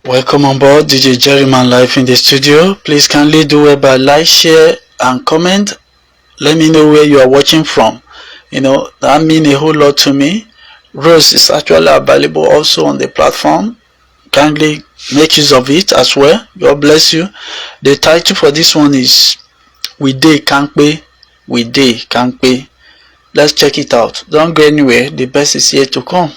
Welcome on board DJ Jerryman live in the studio. Please kindly do it by like, share and comment. Let me know where you are watching from. That means a whole lot to me. Rose is actually available also on the platform. Kindly make use of it as well. God bless you. The title for this one is We Dey Kampe. We Dey Kampe. Let's check it out. Don't go anywhere. The best is yet to come.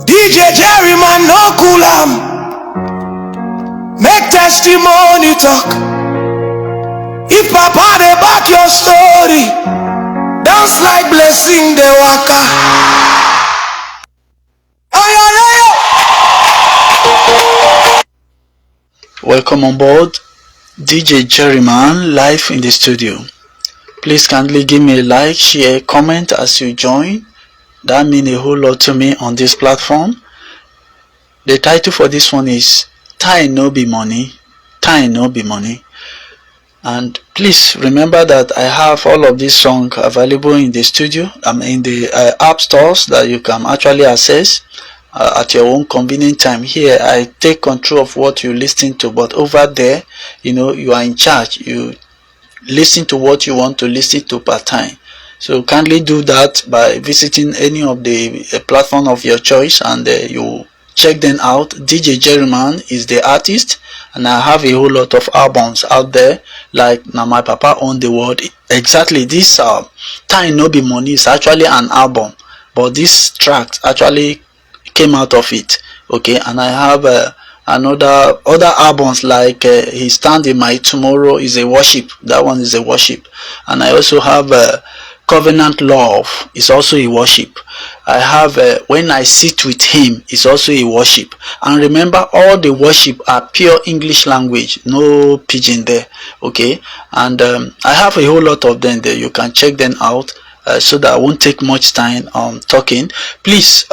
DJ Jerryman no cool am. Make testimony talk. If Papa dey back your story, dance like blessing the waka. Welcome on board DJ Jerryman live in the studio. Please kindly give me a like, share, comment as you join. That means a whole lot to me on this platform. The title for this one is Time No Be Money. Time No Be Money. And please remember that I have all of these songs available in the studio. I'm in the app stores that you can actually access. at your own convenient time. Here, I take control of what you listen to, but over there, you are in charge. You listen to what you want to listen to per time. So kindly do that by visiting any of the platform of your choice, and you check them out. DJ Jerryman is the artist, and I have a whole lot of albums out there, like Now My Papa Own the World. Exactly, this Time No Be Money is actually an album, but this track actually came out of it. Okay, and I have other albums like He Stand in My Tomorrow is a worship. That one is a worship. And I also have Covenant Love is also a worship. I have When I Sit With Him is also a worship. And remember, all the worship are pure English language, no pidgin there. Okay, and I have a whole lot of them there. You can check them out. So that I won't take much time talking. Please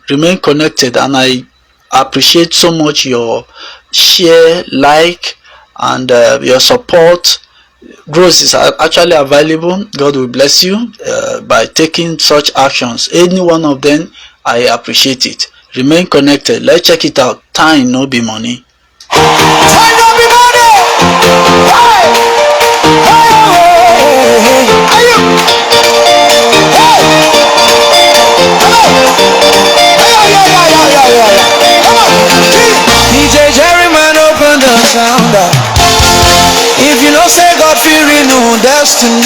remain connected, and I appreciate so much your share, like, and your support. Growth is actually available. God will bless you by taking such actions. Any one of them, I appreciate it. Remain connected. Let's check it out. Time No Be Money. Time no be money. Hey, hey, DJ Jerryman, open the sound up. If you know say God feel renew destiny,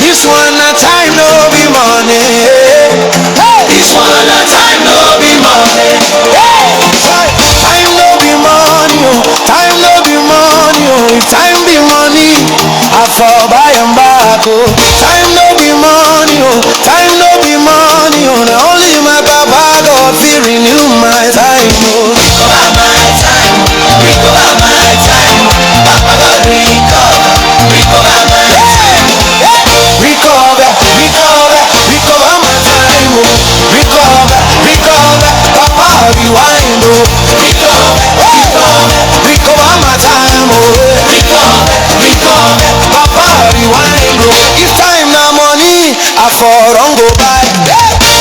this one a time no be money. This one a time no be money. Time no be money, time no be money. If time be money, I fall by and back. Time no be money, time no be money. Only my Papa God feel renew my time. Recover my time, recover my time. Papa God recover my time. Recover my time. Recover, Papa rewind. Recover my time. Recover, Papa rewind. If time na money, I for don't go by.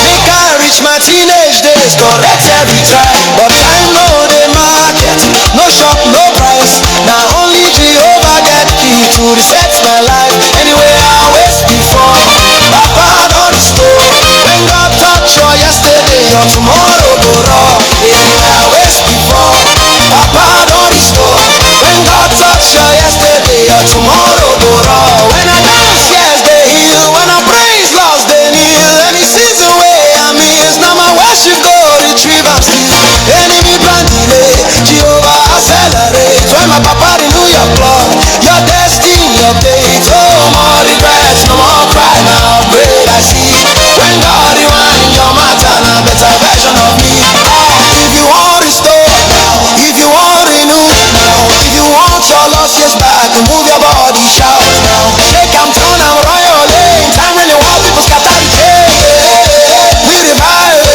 Make I reach my teenage days, correct every time. But time no the market, no shop, no price. Now only Jehovah get key to reset my life. Anyway, I waste before Papa don't restore. When God touch your yesterday, your tomorrow go raw. Anyway, I waste before Papa don't restore. When God touch your yesterday, your tomorrow go raw. When I dance, yes, they heal. When I praise, lost, they kneel. Any season way I miss, now my worship go retrieve and steal. Enemy plan delay, Jehovah accelerate. When my Papa renew your blood, your destiny updates. Oh, more regrets, no more cry now. Great I see. When God rewind your matter, now better version of me. If you want restore now, if you want renew now, if you want your lost years back, move your body, shout now. Shake and turn and royal lane. Time when you want people scatter the chain. We revive,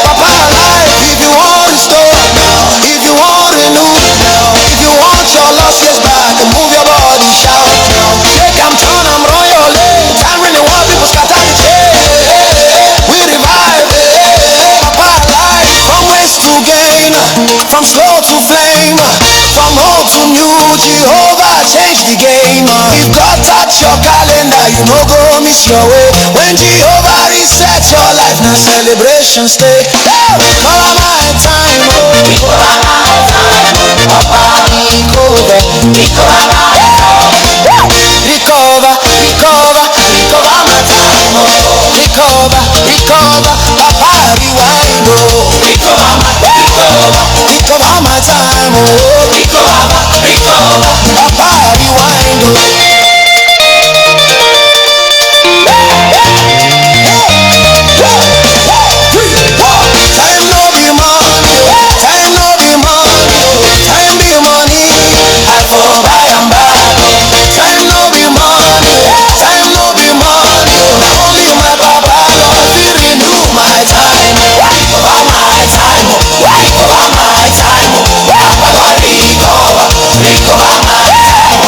Papa alive. If you want restore now, if you want renew now, if you want your lost years back, move your body, shout now. Shake and turn and royal lane. Time when you want people scatter the chain. We revive, Papa alive. From waste to gain, from slow to flame, from old to new, Jehovah change the game. If God touch your calendar, you no go miss your way. When Jehovah reset your life, now celebration stay. Recover my time, recover my time. Papa recover, recover my time. Recover my time. Recover, Papa rewind. Recover my time. Papa rewind. Time no be money, time no be money, time be money. I for buy and buy. Time no be money, time no be money. Only my Papa God will renew my time. Recover my time, recover my time. Papa God recover my time.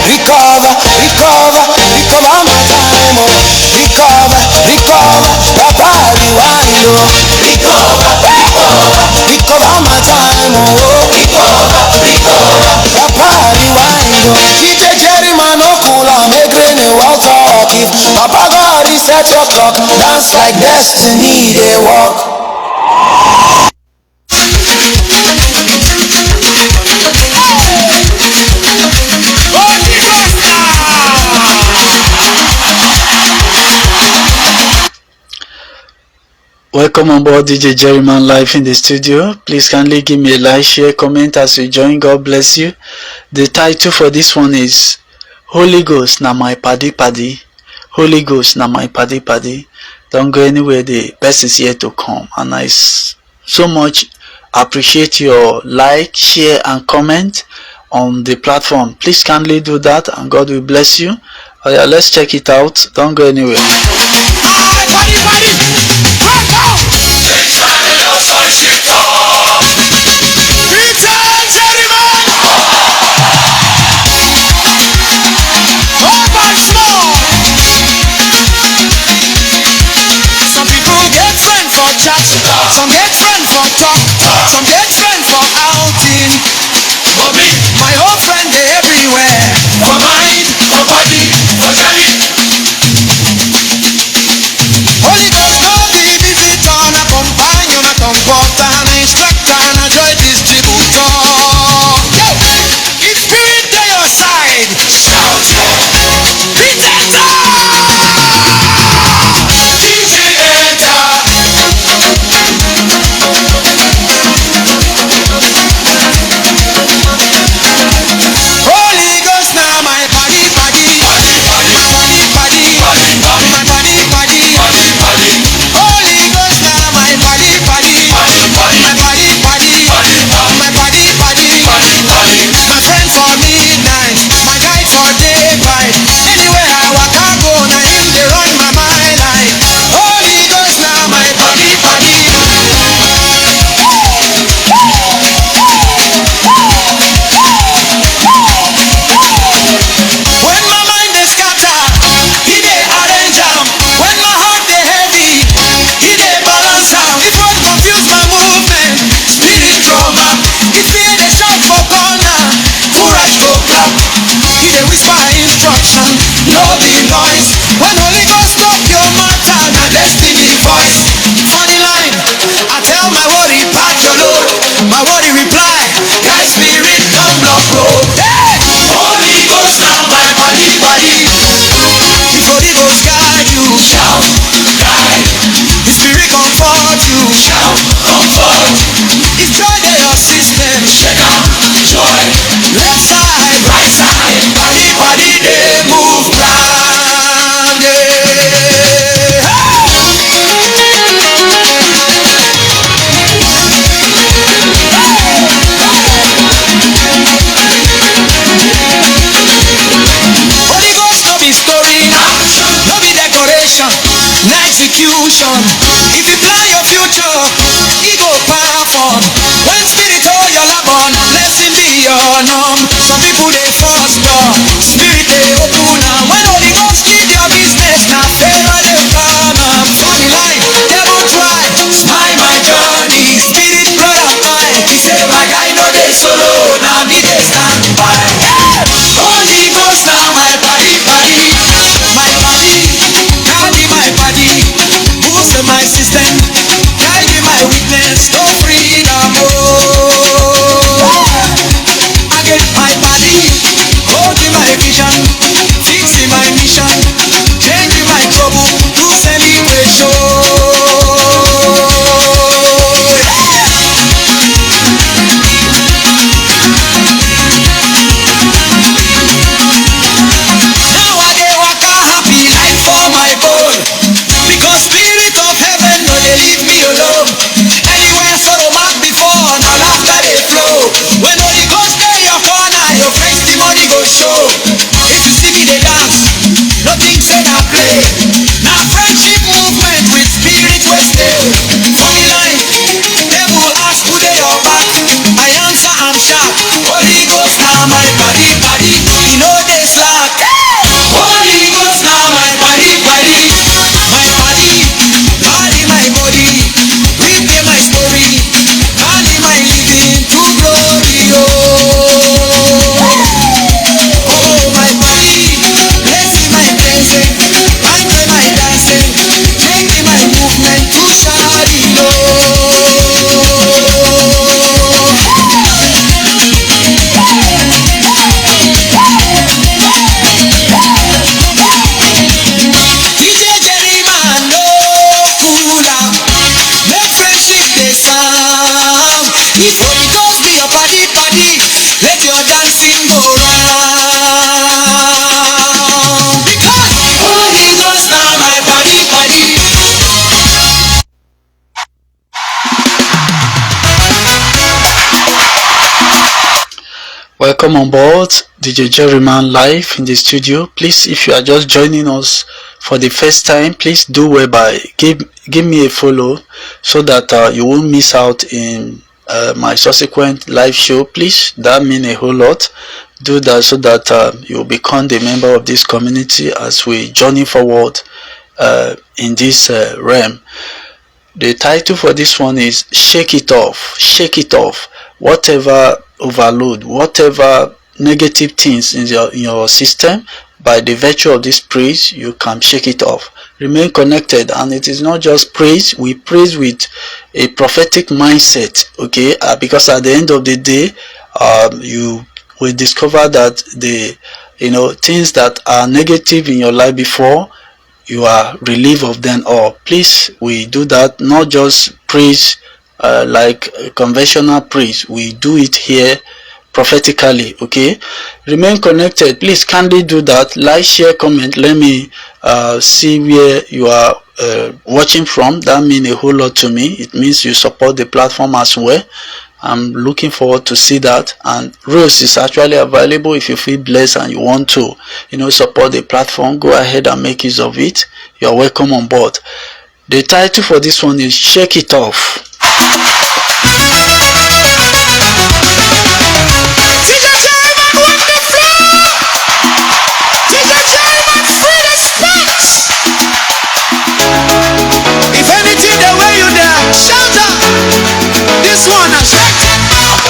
Recover. at your clock. Dance like destiny, they walk. Welcome on board DJ Jerryman live in the studio. Please kindly give me a like, share, comment as you join. God bless you. The title for this one is Holy Ghost na my paddy paddy. Holy Ghost na my paddy paddy. Don't go anywhere, the best is yet to come. And I so much appreciate your like, share and comment on the platform. Please kindly do that and God will bless you. Oh yeah, let's check it out. Don't go anywhere. Some get friend for talk, some get friend for outing. For me, my whole friend they everywhere. For mind, for body, for jelly. Holy Ghost, no be visitor, na companion, na comforter, na instructor, na joy distributor. If spirit to your side, shout Pretender. No be noise. When Holy Ghost talk your matter, na destiny voice. Funny line, I tell my worry pack your load. My worry reply, guy spirit don't block road. Hey! Holy Ghost now my body body. If Holy Ghost guide you, shout guide. His spirit comfort you, shout comfort. If joy in your system, check out joy. Left side, right side, body body they move round. Yeah. Holy Ghost no be story, no be decoration, na execution. If you plan your future, he go perform. When spirit hold your lap on, blessing be your norm. Some people they foster, spirit they open now. When Holy Ghost lead your business, now favor they come. Funny line, devil try, smile my journey. Spirit brother mine, he say my guy no they solo, now me they stand by. Hey! Holy Ghost now my body body, my body, carry my body, boost my system, guide me my weakness, no freedom. Oh, I get Welcome on board, DJ Jerryman live in the studio. Please, if you are just joining us for the first time, please do well by give me a follow so that you won't miss out in my subsequent live show. Please, that means a whole lot. Do that so that you become a member of this community as we journey forward in this realm. The title for this one is Shake It Off. Shake it off. Whatever overload, whatever negative things in your system, by the virtue of this praise, you can shake it off. Remain connected, and it is not just praise. We praise with a prophetic mindset, okay? Because at the end of the day, you will discover that the things that are negative in your life before, you are relieved of them all. Please, we do that, not just praise like conventional praise. We do it here prophetically, okay? Remain connected. Please kindly do that. Like, share, comment. Let me see where you are watching from. That means a whole lot to me. It means you support the platform as well. I'm looking forward to see that. And Rose is actually available. If you feel blessed and you want to support the platform, go ahead and make use of it. You're welcome on board. The title for this one is Shake It Off. DJ Jerryman on the floor. DJ Jerryman free the spots. If anything the way you there, shout out. This one I shake it up.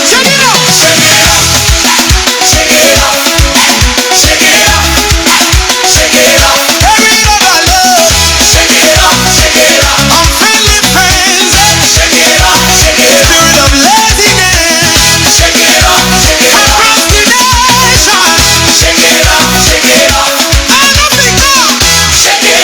Shake it up. Shake it up. Shake it up. Shake it up. Shake it up. Every overload. Shake it up. Shake it up. Unfriendly friends. Shake it up. Shake it up. Spirit of laziness. Shake it up. Shake it up. Procrastination. Shake it up. Shake it up. I don't think up. Shake it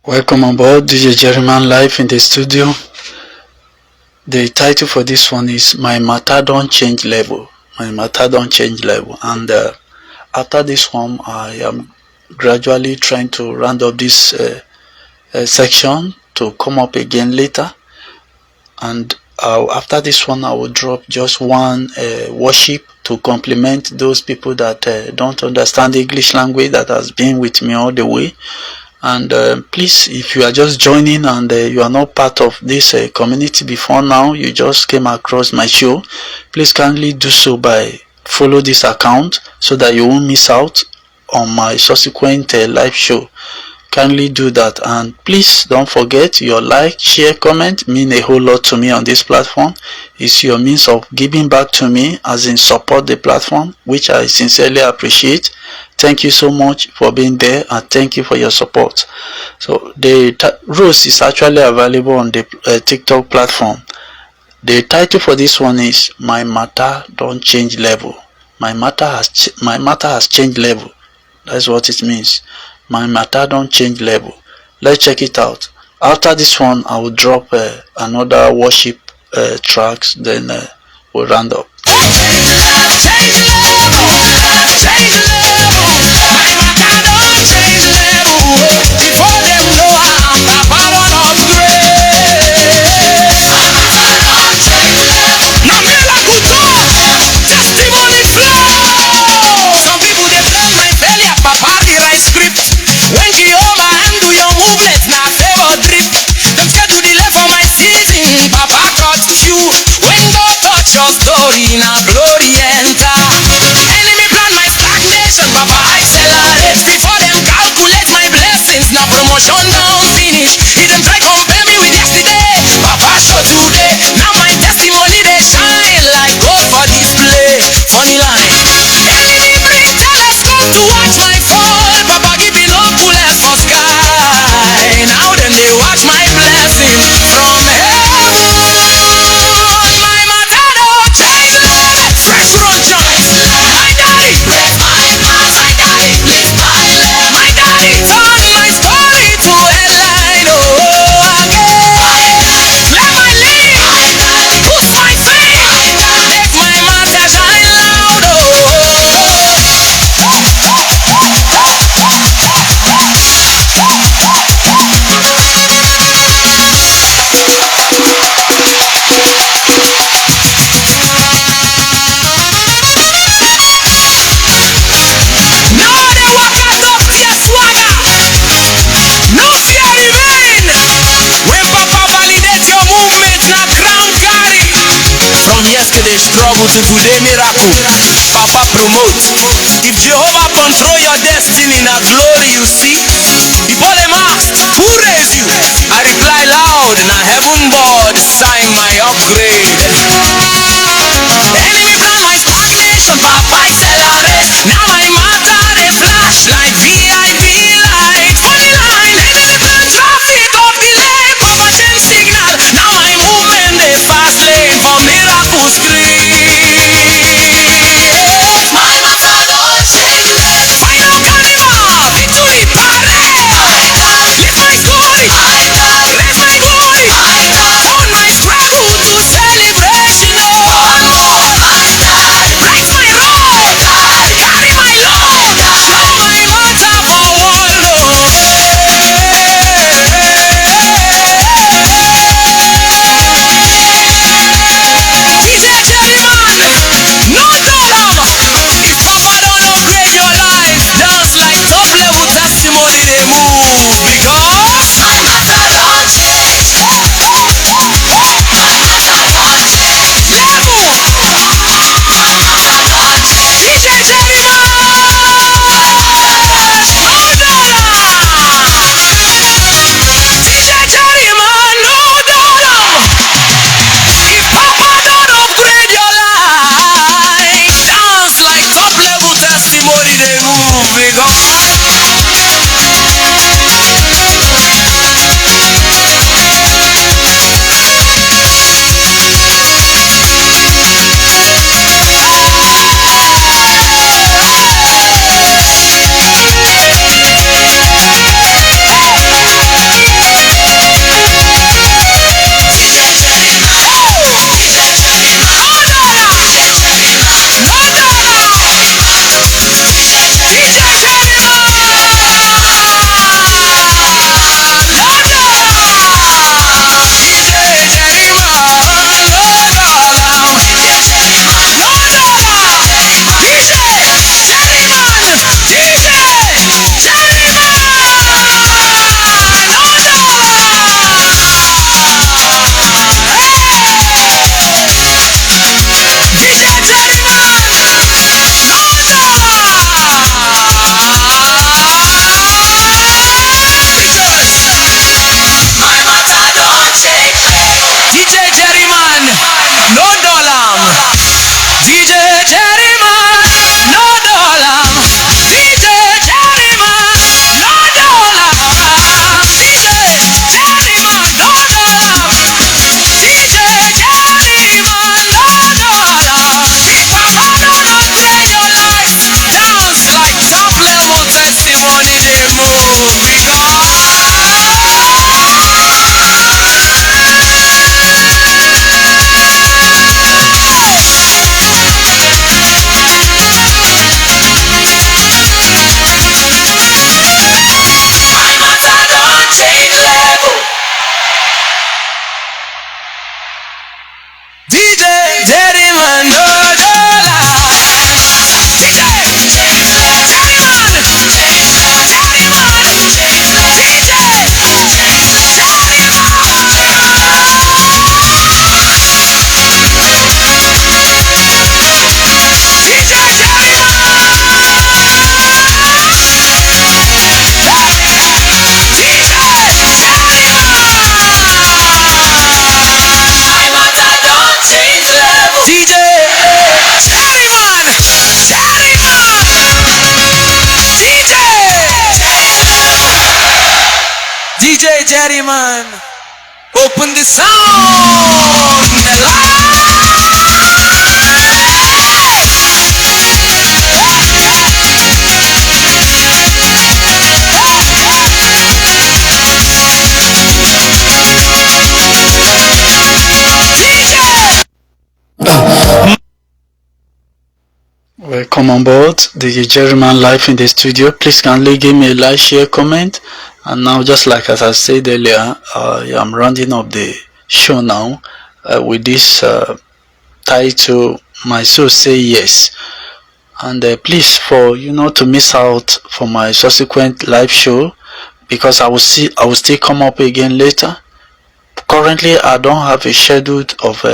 Welcome on board DJ Jerryman live in the studio. The title for this one is My Matter Don't Change Level. My Matter Don't Change Level. And after this one, I am gradually trying to round up this section to come up again later. And after this one, I will drop just one worship to complement those people that don't understand the English language that has been with me all the way. And please, if you are just joining and you are not part of this community before now, you just came across my show, please kindly do so by follow this account so that you won't miss out on my subsequent live show. Kindly do that, and please don't forget your like, share, comment mean a whole lot to me on this platform. It's your means of giving back to me, as in support the platform, which I sincerely appreciate. Thank you so much for being there, and thank you for your support. So the rules is actually available on the TikTok platform. The title for this one is My Matter Don't Change Level. My matter has changed level. That's what it means. My matter don't change level. Let's check it out. After this one, I will drop another worship tracks, then we'll round up. When Jehovah handle your movements, now favor drip. Don't get to the left for my season, Papa touch you. When God touch your story, now glory enter. Enemy plan my stagnation, Papa accelerate. Before them calculate my blessings, now promotion down finish. He them try compare me with yesterday, Papa show today. Now my testimony they shine like gold for display. Funny line. Enemy bring telescope to watch my fall, Papa give me no for sky. Now then they watch my blessing from heaven. My matter don't change level. Fresh road joints. My daddy bless my path. My daddy bless my love. My daddy turn my story to headline. Oh, again. Let my lead. Boost my faith. Make my matter shine loud. Yesterday struggle to today miracle. Papa promote. If Jehovah control your destiny, now glory you see. People them ask, who raised you? I reply loud, now heaven board sign my upgrade. Enemy plan my stagnation, Papa accelerate. Now my matter they flash like VIP light. Funny line, enemy plan traffic of delay, Papa change signal. Now my movement they fast lane for miracle scream. My matter don't change. Final carnival, victory parade. Lift my story, raise my glory, turn my square root to celebrate. Jerryman. Open the sound. Welcome on board, DJ Jerryman live in the studio. Please kindly give me a like, share, comment. And now, just like as I said earlier, I'm rounding up the show now with this title, "My Soul Say Yes." And please, for you not to miss out for my subsequent live show, because I will still come up again later. Currently, I don't have a schedule of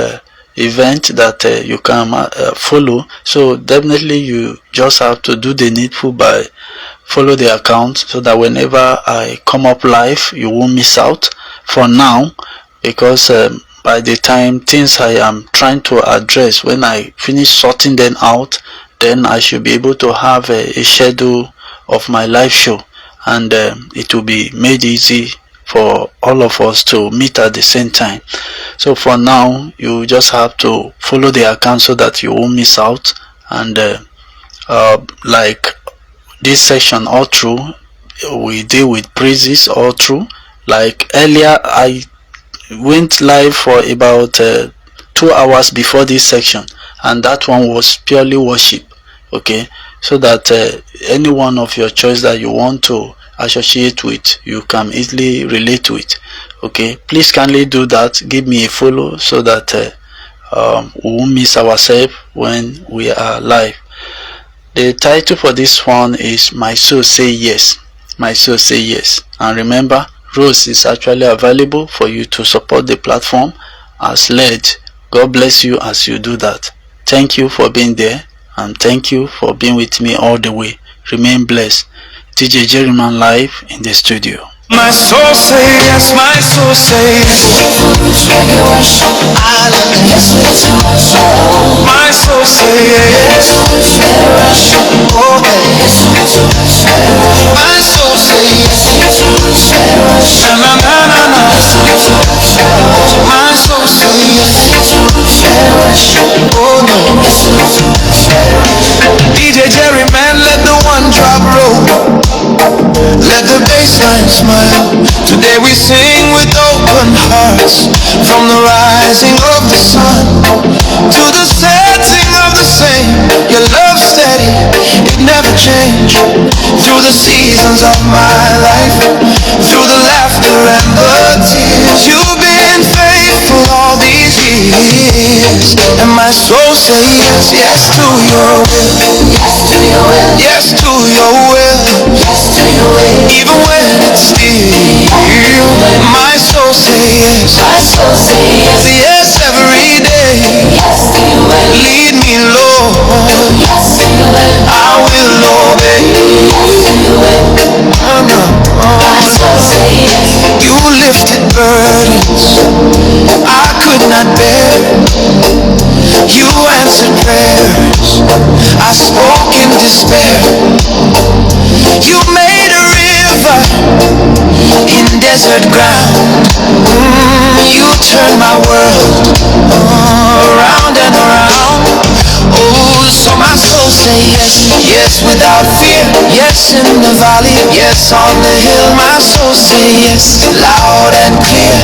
event that you can follow, so definitely you just have to do the needful by follow the account, so that whenever I come up live you won't miss out for now, because by the time things I am trying to address, when I finish sorting them out, then I should be able to have a schedule of my live show, and it will be made easy for all of us to meet at the same time. So for now, you just have to follow the account so that you won't miss out. And like this section all through, we deal with praises all through. Like earlier, I went live for about 2 hours before this section, and that one was purely worship. Okay, so that any one of your choice that you want to associate with, you can easily relate to it. Okay, please kindly do that. Give me a follow so that we won't miss ourselves when we are live. The title for this one is "My Soul Say Yes." My Soul Say Yes. And remember, Rose is actually available for you to support the platform as led. God bless you as you do that. Thank you for being there, and thank you for being with me all the way. Remain blessed. DJ Jerryman live in the studio. My soul say yes, my soul say yes. My soul say yes. Oh, yes. My soul say yes. Na na na na. My soul say yes. Oh no. DJ Jerryman, let the one drop roll. Let the bassline smile. Today we sing with open hearts, from the rising of the sun to the setting of the same. Your love steady, it never changed. Through the seasons of my life, through the laughter and the tears, you've been faithful all these years. And my soul says yes, yes to your will. Yes to your will. Yes to your will. Yes to your will. Even when it's still, my soul says yes. My soul says yes. Yes every day. Yes to your will. Lead me, Lord. Yes to your will. I will obey. Yes to your will. My soul says yes. You lifted burdens I could not bear. You answered prayers I spoke in despair. You made a river in desert ground. You turned my world around and around. Oh, so my soul say yes, yes without fear. Yes in the valley, yes on the hill. My soul say yes, loud and clear.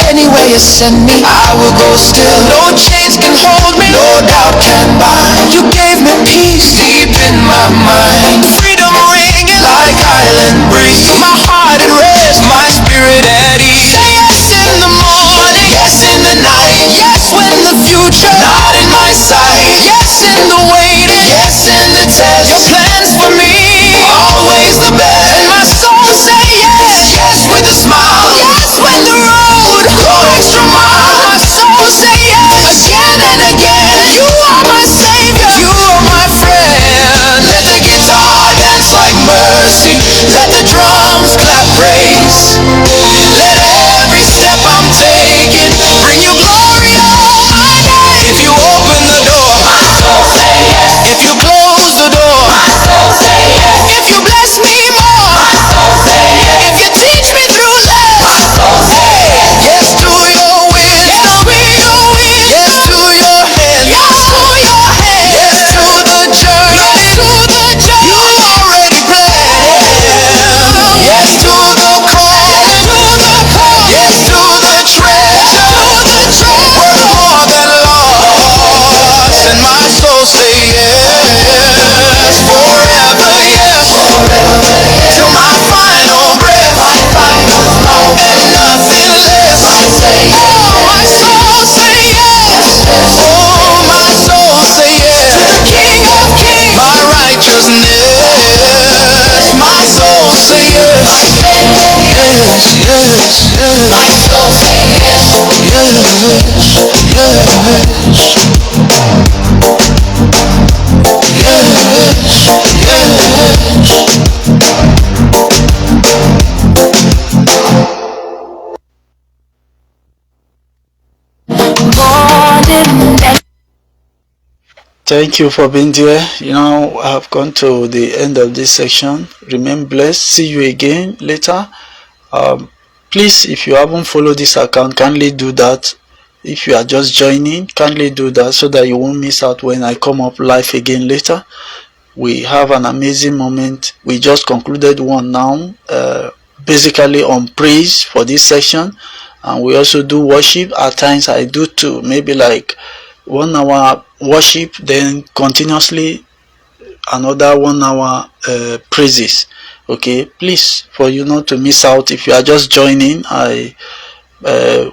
Anywhere you send me, I will go still. No chains can hold me, no doubt can bind. You gave me peace deep in my mind. Freedom ringing like island breeze. My heart at rest, my spirit at ease. Say yes in the morning, yes in the night. Yes when the future not in my sight. Yes in the waiting, yes in the test. Your plans for me, always the best. And my soul say yes, yes with a smile. Yes when the road go extra mile. My soul say yes, again and again. You are my savior. Thank you for being there. I have gone to the end of this section. Remain blessed. See you again later. Um, Please, if you haven't followed this account, kindly do that. If you are just joining, kindly do that so that you won't miss out when I come up live again later. We have an amazing moment. We just concluded one now, basically on praise for this section, and we also do worship. At times I do too, maybe like 1 hour worship, then continuously another 1 hour praises. Okay, please, for you not to miss out, if you are just joining, I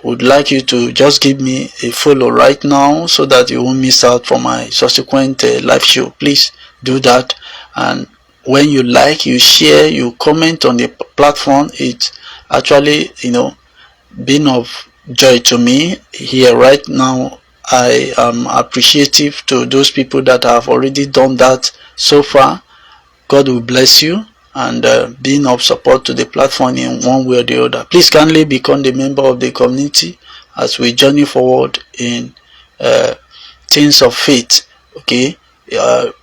would like you to just give me a follow right now so that you won't miss out for my subsequent live show. Please do that. And when you like, you share, you comment on the platform, it's actually being of joy to me here right now. I am appreciative to those people that have already done that so far. God will bless you, and being of support to the platform in one way or the other. Please kindly become the member of the community as we journey forward in things of faith. Okay,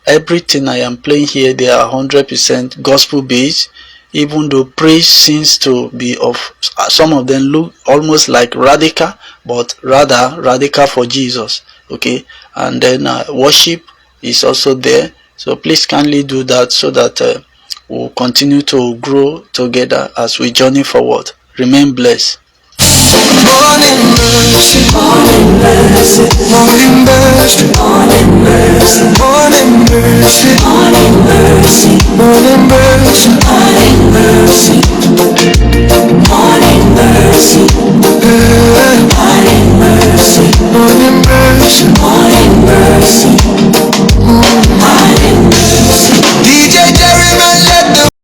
everything I am playing here, they are 100% gospel based. Even though praise seems to be of, some of them look almost like radical, but rather radical for Jesus. Okay, and then worship is also there. So please kindly do that so that we'll continue to grow together as we journey forward. Remain blessed. Morning mercy, morning mercy, morning mercy, morning mercy, morning mercy, morning mercy, morning mercy, morning mercy, morning mercy,